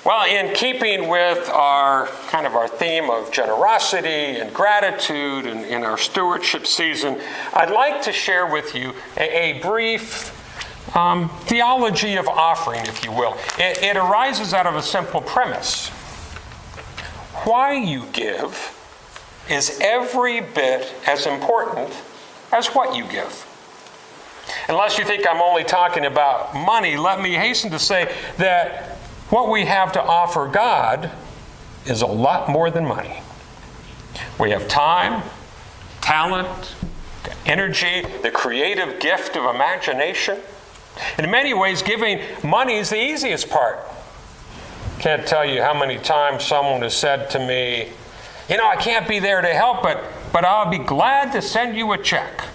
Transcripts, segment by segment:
Well, in keeping with our theme of generosity and gratitude and in our stewardship season, I'd like to share with you a brief theology of offering, if you will. It arises out of a simple premise. Why you give is every bit as important as what you give. Unless you think I'm only talking about money, let me hasten to say that what we have to offer God is a lot more than money. We have time, talent, energy, the creative gift of imagination. And in many ways, giving money is the easiest part. Can't tell you how many times someone has said to me, I can't be there to help, but I'll be glad to send you a check.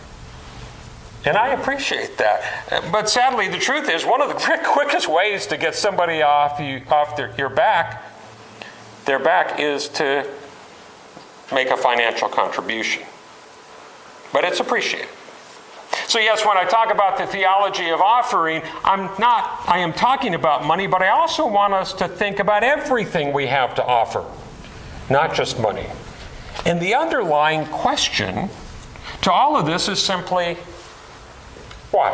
And I appreciate that. But sadly, the truth is, one of the quickest ways to get somebody off their back is to make a financial contribution. But it's appreciated. So yes, when I talk about the theology of offering, I am talking about money, but I also want us to think about everything we have to offer, not just money. And the underlying question to all of this is simply, why?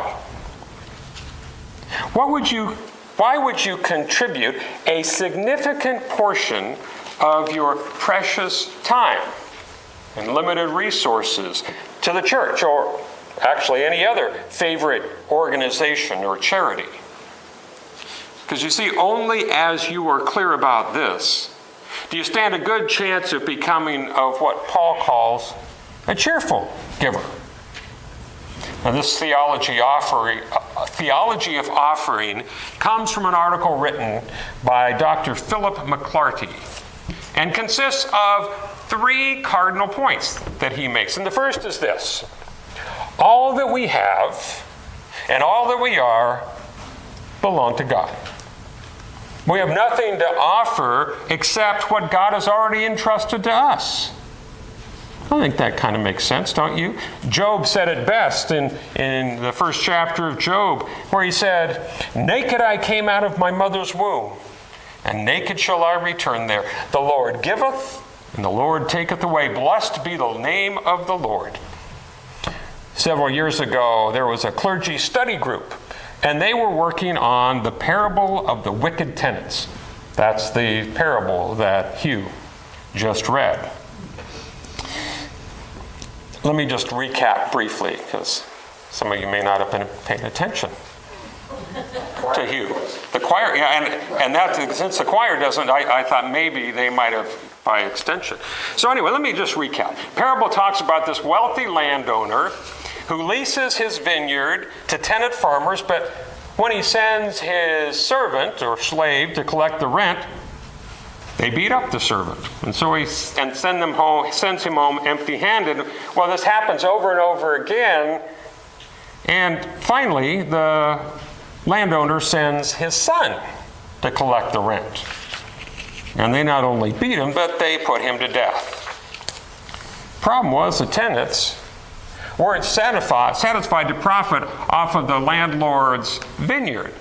Why would you contribute a significant portion of your precious time and limited resources to the church or actually any other favorite organization or charity? Because you see, only as you are clear about this do you stand a good chance of becoming of what Paul calls a cheerful giver. Now, this theology of offering comes from an article written by Dr. Philip McClarty and consists of 3 cardinal points that he makes. And the first is this: all that we have and all that we are belong to God. We have nothing to offer except what God has already entrusted to us. I think that kind of makes sense, don't you? Job said it best in the first chapter of Job, where he said, "Naked I came out of my mother's womb, and naked shall I return there. The Lord giveth, and the Lord taketh away. Blessed be the name of the Lord." Several years ago, there was a clergy study group, and they were working on the parable of the wicked tenants. That's the parable that Hugh just read. Let me just recap briefly, because some of you may not have been paying attention to Hugh. The choir, and that, since the choir doesn't, I thought maybe they might have by extension. So anyway, let me just recap. Parable talks about this wealthy landowner who leases his vineyard to tenant farmers, but when he sends his servant or slave to collect the rent, they beat up the servant. And so he sends him home empty-handed. Well, this happens over and over again. And finally, the landowner sends his son to collect the rent. And they not only beat him, but they put him to death. Problem was, the tenants weren't satisfied to profit off of the landlord's vineyard.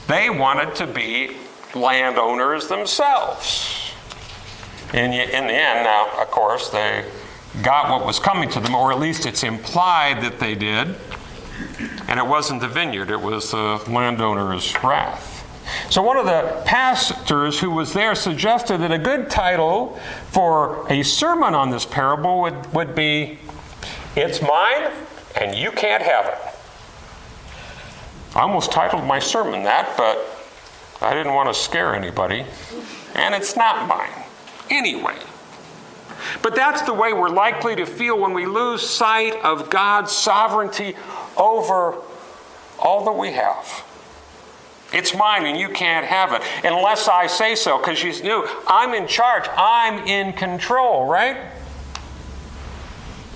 They wanted to be landowners themselves. In the end, now, of course, they got what was coming to them, or at least it's implied that they did. And it wasn't the vineyard, it was the landowner's wrath. So one of the pastors who was there suggested that a good title for a sermon on this parable would be, "It's mine and you can't have it." I almost titled my sermon that, but I didn't want to scare anybody. And it's not mine anyway. But that's the way we're likely to feel when we lose sight of God's sovereignty over all that we have. It's mine and you can't have it unless I say so, because you knew I'm in charge, I'm in control, right?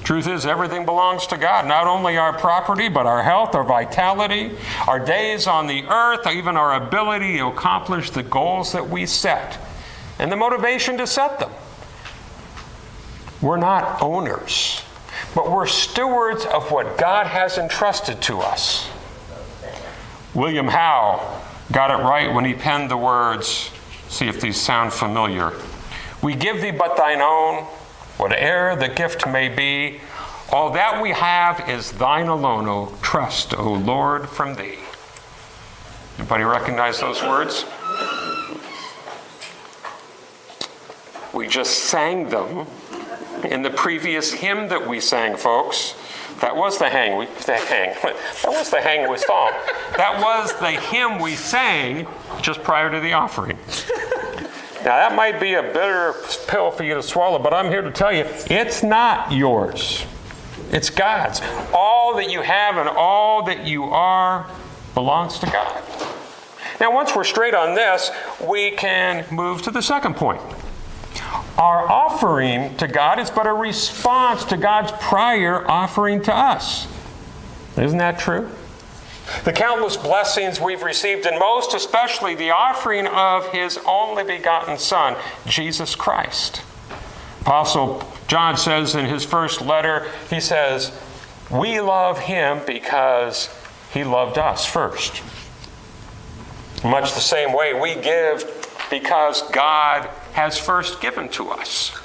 Truth is, everything belongs to God. Not only our property, but our health, our vitality, our days on the earth, even our ability to accomplish the goals that we set, and the motivation to set them. We're not owners, but we're stewards of what God has entrusted to us. William Howe got it right when he penned the words, See if these sound familiar. We give thee but thine own, whate'er the gift may be. All that we have is thine alone, O trust, O Lord, from thee. Anybody recognize those words? We just sang them in the previous hymn that we sang, folks. That was the hang we sang. That was the hymn we sang just prior to the offering. Now that might be a bitter pill for you to swallow, but I'm here to tell you, it's not yours. It's God's. All that you have and all that you are belongs to God. Now once we're straight on this, we can move to the second point. Our offering to God is but a response to God's prior offering to us. Isn't that true? The countless blessings we've received, and most especially the offering of His only begotten Son, Jesus Christ. Apostle John says in his first letter, he says, we love Him because He loved us first. Much the same way we give because God has first given to us.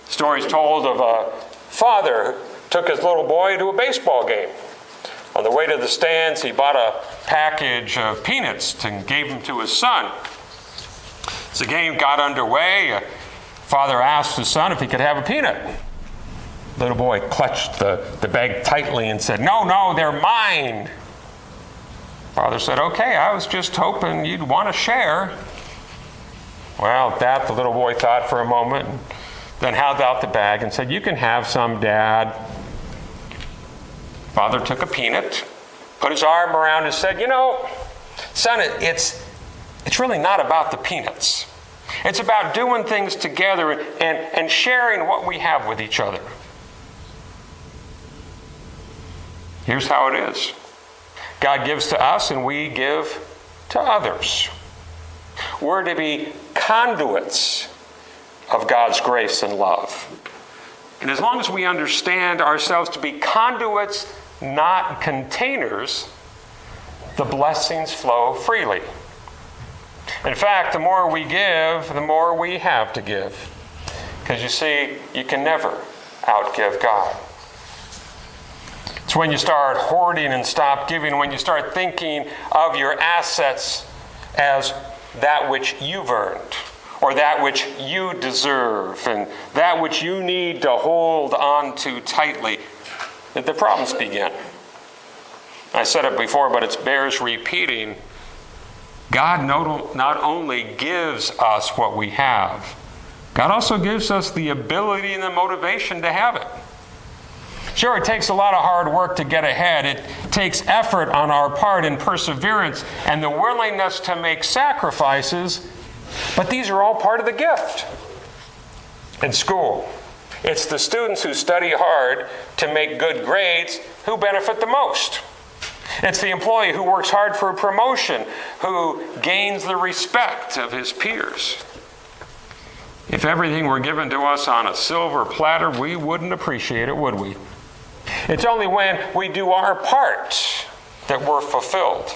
Stories told of a father who took his little boy to a baseball game. On the way to the stands, he bought a package of peanuts and gave them to his son. As the game got underway, father asked his son if he could have a peanut. Little boy clutched the bag tightly and said, No, they're mine. Father said, okay, I was just hoping you'd want to share. Well, at that, the little boy thought for a moment, and then held out the bag and said, you can have some, Dad. Father took a peanut, put his arm around and said, son, it's really not about the peanuts. It's about doing things together and sharing what we have with each other. Here's how it is. God gives to us and we give to others. We're to be conduits of God's grace and love. And as long as we understand ourselves to be conduits, not containers, the blessings flow freely. In fact, the more we give, the more we have to give. Because you see, you can never outgive God. It's when you start hoarding and stop giving, when you start thinking of your assets as that which you've earned, or that which you deserve, and that which you need to hold on to tightly, that the problems begin. I said it before, but it bears repeating. God not only gives us what we have, God also gives us the ability and the motivation to have it. Sure, it takes a lot of hard work to get ahead. It takes effort on our part and perseverance and the willingness to make sacrifices, but these are all part of the gift. In school, it's the students who study hard to make good grades who benefit the most. It's the employee who works hard for a promotion who gains the respect of his peers. If everything were given to us on a silver platter, we wouldn't appreciate it, would we? It's only when we do our part that we're fulfilled.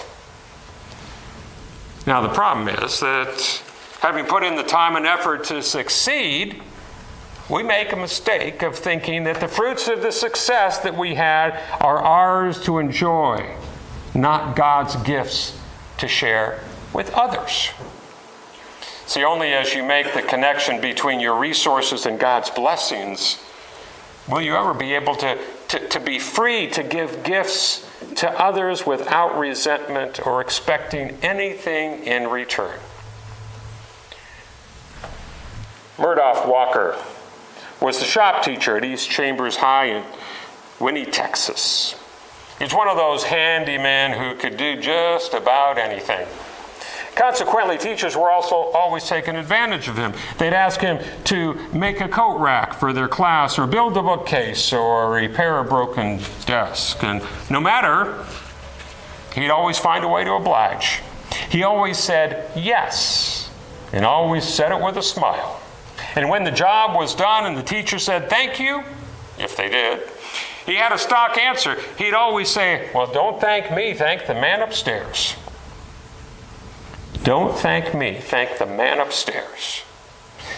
Now, the problem is that having put in the time and effort to succeed, we make a mistake of thinking that the fruits of the success that we had are ours to enjoy, not God's gifts to share with others. See, only as you make the connection between your resources and God's blessings will you ever be able to be free to give gifts to others without resentment or expecting anything in return. Murdoch Walker was the shop teacher at East Chambers High in Winnie, Texas. He's one of those handymen who could do just about anything. Consequently, teachers were also always taking advantage of him. They'd ask him to make a coat rack for their class, or build a bookcase, or repair a broken desk. And no matter, he'd always find a way to oblige. He always said yes, and always said it with a smile. And when the job was done and the teacher said thank you, if they did, he had a stock answer. He'd always say, well, don't thank me, thank the man upstairs. Don't thank me, thank the man upstairs.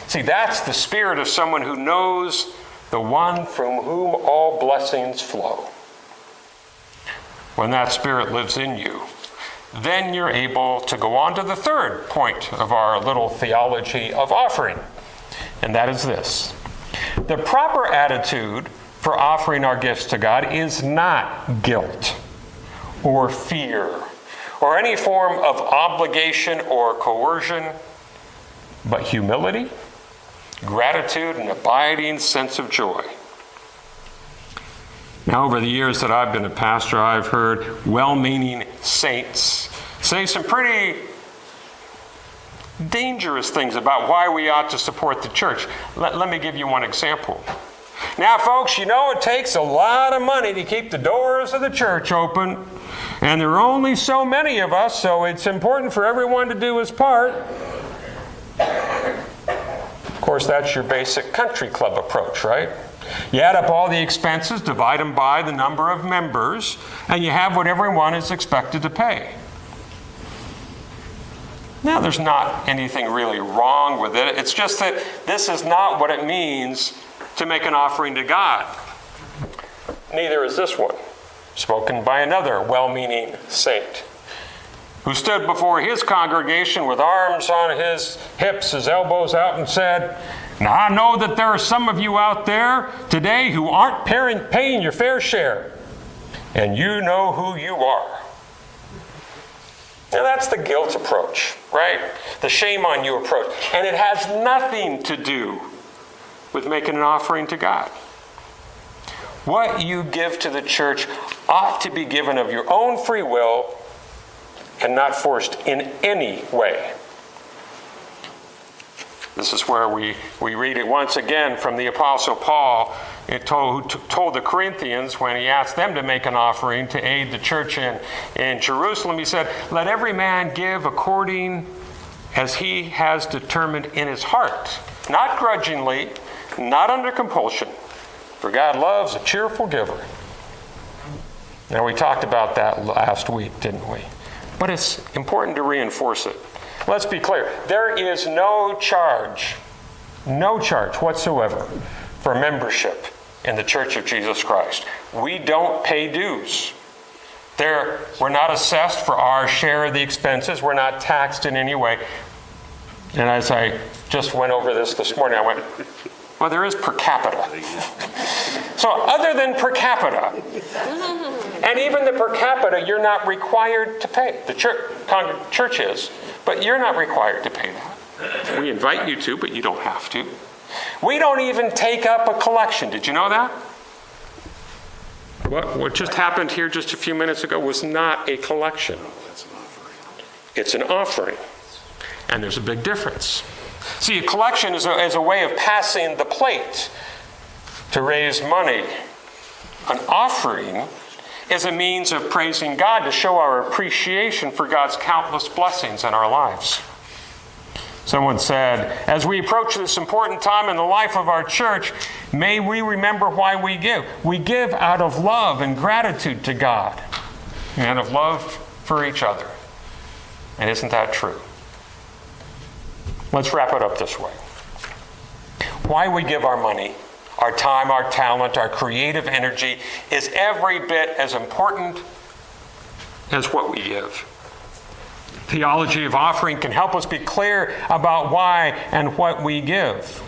See, that's the spirit of someone who knows the one from whom all blessings flow. When that spirit lives in you, then you're able to go on to the third point of our little theology of offering, and that is this. The proper attitude for offering our gifts to God is not guilt or fear or any form of obligation or coercion, but humility, gratitude, and abiding sense of joy. Now, over the years that I've been a pastor, I've heard well-meaning saints say some pretty dangerous things about why we ought to support the church. Let me give you one example. Now, folks, you know it takes a lot of money to keep the doors of the church open, and there are only so many of us, so it's important for everyone to do his part. Of course, that's your basic country club approach, right? You add up all the expenses, divide them by the number of members, and you have what everyone is expected to pay. Now, there's not anything really wrong with it. It's just that this is not what it means to make an offering to God. Neither is this one, spoken by another well-meaning saint, who stood before his congregation with arms on his hips, his elbows out, and said, "Now, I know that there are some of you out there today who aren't paying your fair share, and you know who you are." Now, that's the guilt approach, right? The shame on you approach. And it has nothing to do with making an offering to God. What you give to the church ought to be given of your own free will and not forced in any way. This is where we read it once again from the Apostle Paul, who told the Corinthians when he asked them to make an offering to aid the church in Jerusalem. He said, "Let every man give according as he has determined in his heart, not grudgingly, not under compulsion, for God loves a cheerful giver." Now, we talked about that last week, didn't we? But it's important to reinforce it. Let's be clear. There is no charge whatsoever for membership in the Church of Jesus Christ. We don't pay dues. We're not assessed for our share of the expenses. We're not taxed in any way. And as I just went over this morning, I went, well, there is per capita. So other than per capita, and even the per capita, you're not required to pay. The church is, but you're not required to pay that. We invite you to, but you don't have to. We don't even take up a collection. Did you know that? What just happened here just a few minutes ago was not a collection. It's an offering. And there's a big difference. See, a collection is a way of passing the plate to raise money. An offering is a means of praising God to show our appreciation for God's countless blessings in our lives. Someone said, as we approach this important time in the life of our church, may we remember why we give. We give out of love and gratitude to God and of love for each other. And isn't that true? Let's wrap it up this way. Why we give our money, our time, our talent, our creative energy is every bit as important as what we give. Theology of offering can help us be clear about why and what we give.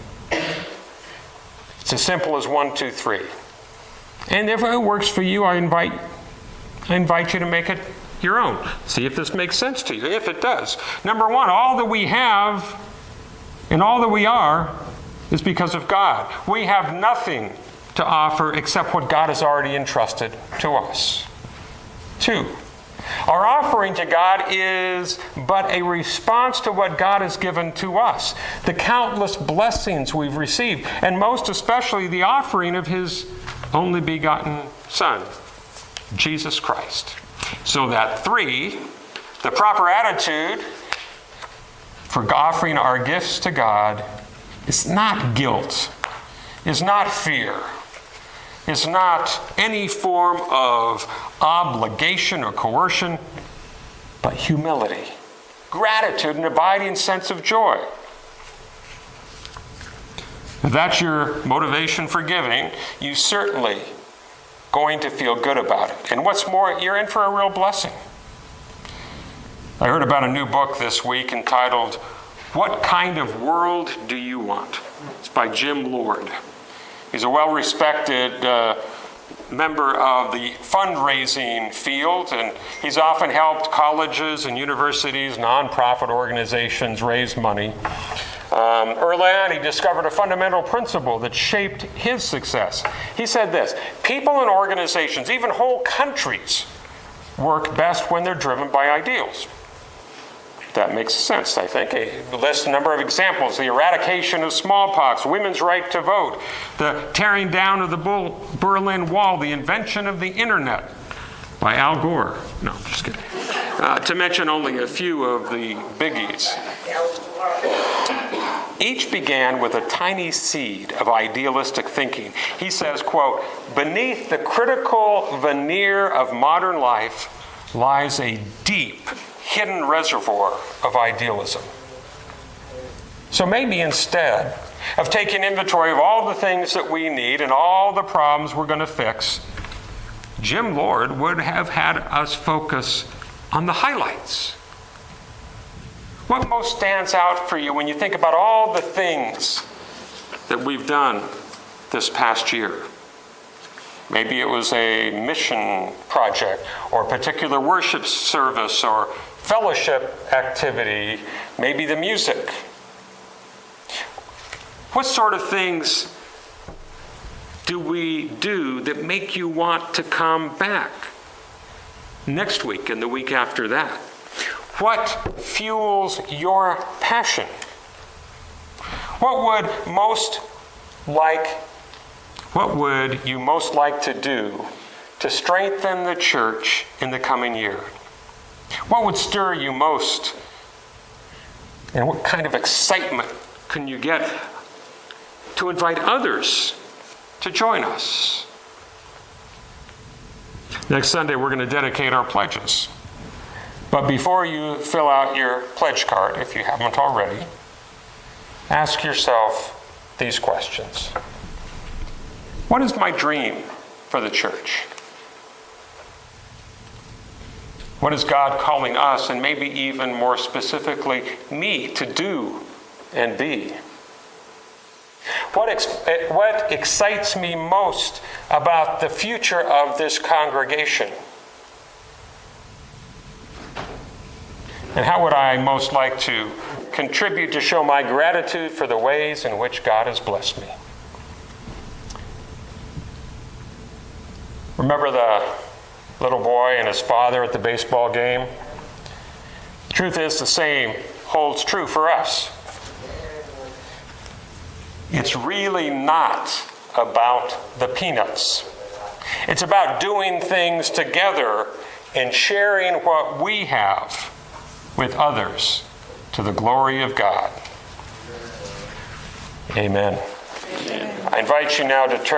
It's as simple as 1, 2, 3. And if it works for you, I invite you to make it your own. See if this makes sense to you. If it does. Number one, all that we have and all that we are is because of God. We have nothing to offer except what God has already entrusted to us. 2, our offering to God is but a response to what God has given to us, the countless blessings we've received, and most especially the offering of His only begotten Son, Jesus Christ. So that 3, the proper attitude for offering our gifts to God is not guilt, is not fear, is not any form of obligation or coercion, but humility, gratitude, an abiding sense of joy. If that's your motivation for giving, you certainly going to feel good about it. And what's more, you're in for a real blessing. I heard about a new book this week entitled, What Kind of World Do You Want? It's by Jim Lord. He's a well-respected member of the fundraising field, and he's often helped colleges and universities, nonprofit organizations raise money. Early on, he discovered a fundamental principle that shaped his success. He said this: people and organizations, even whole countries, work best when they're driven by ideals. That makes sense, I think. He lists a number of examples: the eradication of smallpox, women's right to vote, the tearing down of the Berlin Wall, the invention of the internet by Al Gore. No, just kidding. To mention only a few of the biggies. Each began with a tiny seed of idealistic thinking. He says, quote, beneath the critical veneer of modern life lies a deep, hidden reservoir of idealism. So maybe instead of taking inventory of all the things that we need and all the problems we're going to fix, Jim Lord would have had us focus on the highlights. What most stands out for you when you think about all the things that we've done this past year? Maybe it was a mission project or a particular worship service or fellowship activity, maybe the music. What sort of things do we do that make you want to come back next week and the week after that? What fuels your passion? What would you most like to do to strengthen the church in the coming year? What would stir you most? And what kind of excitement can you get to invite others to join us? Next Sunday, we're going to dedicate our pledges. But before you fill out your pledge card, if you haven't already, ask yourself these questions. What is my dream for the church? What is God calling us, and maybe even more specifically, me, to do and be? What excites me most about the future of this congregation? And how would I most like to contribute to show my gratitude for the ways in which God has blessed me? Remember the little boy and his father at the baseball game? The truth is, the same holds true for us. It's really not about the peanuts. It's about doing things together and sharing what we have with others to the glory of God. Amen. I invite you now to turn